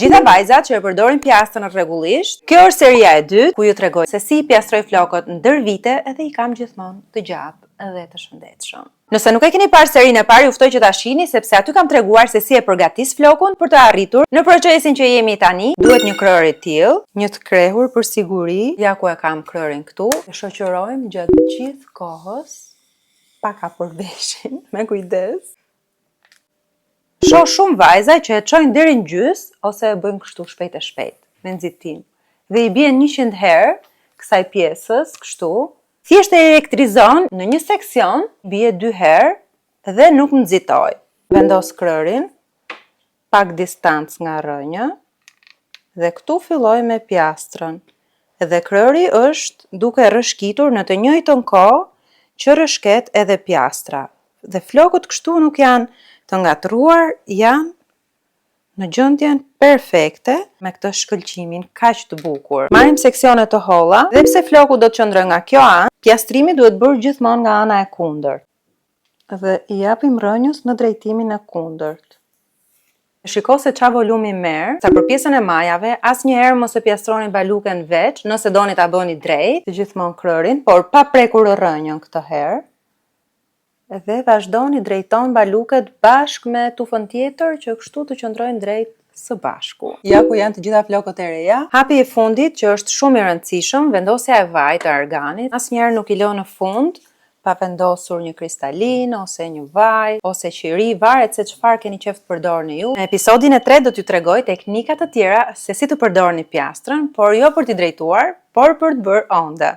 Gjitha vajzat që e përdorin pjastrën rregullisht, kjo është seria e dytë ku ju tregoj se si pjastroj flokët ndër vite edhe i kam gjithmonë të gjatë edhe të shëndetshëm. Nëse nuk e keni parë serinë e parë, ju ftoj që ta shihni sepse aty kam treguar se si e përgatis flokun për të arritur në procesin që jemi tani. Duhet një kryer i tillë, një të krehur për siguri. Ja ku e kam kryerin këtu. E shoqërojmë gjatë gjithë kohës pa kapur veshin, me kujdes. Shoh shumë vajza që e çojnë deri në gjys ose e bëjnë kështu shpejt e shpejt, me nxitim. Dhe i bien 100 herë kësaj pjesës kështu. Thjesht e elektrizon në një seksion, bie 2 herë dhe nuk nxitoj. Vendos kryerin pak distancë nga rrënja dhe këtu filloj me pjastrën. Dhe kryeri është duke rrëshqitur në të njëjtën kohë që rrëshqet edhe pjastra. Dhe flokët kështu nuk janë të ngatruar, janë në gjendjen perfekte me këtë shkëlqimin kaq të bukur. Marrim seksione të holla dhe pse floku do të qëndrojë nga kjo anë, pjastrimi duhet bërë gjithmonë nga ana e kundërt. Dhe i japim rrënjës në drejtimin e kundërt. Shiko se qa volumi merr, sa për pjesën e majave, asnjëherë mos e pjastroni baluken veç, nëse doni ta bëni drejt, gjithmonë kryerin, por pa prekur rrënjën këtë herë. Dhe vazhdoni drejton baluket bashkë me tufën tjetër që kështu të qëndrojnë drejt së bashku. Ja ku janë të gjitha flokët e reja. Hapi i fundit që është shumë i rëndësishëm, vendosja e vajit të arganit. Asnjëherë nuk i lë në fund pa vendosur një kristalin ose një vaj ose qiri, varet se çfarë keni qejf të përdorni ju. Në episodin e 3 do t'ju tregoj teknika të tjera se si të përdorni pjastrën, por jo për t'i drejtuar, por për të bërë onde.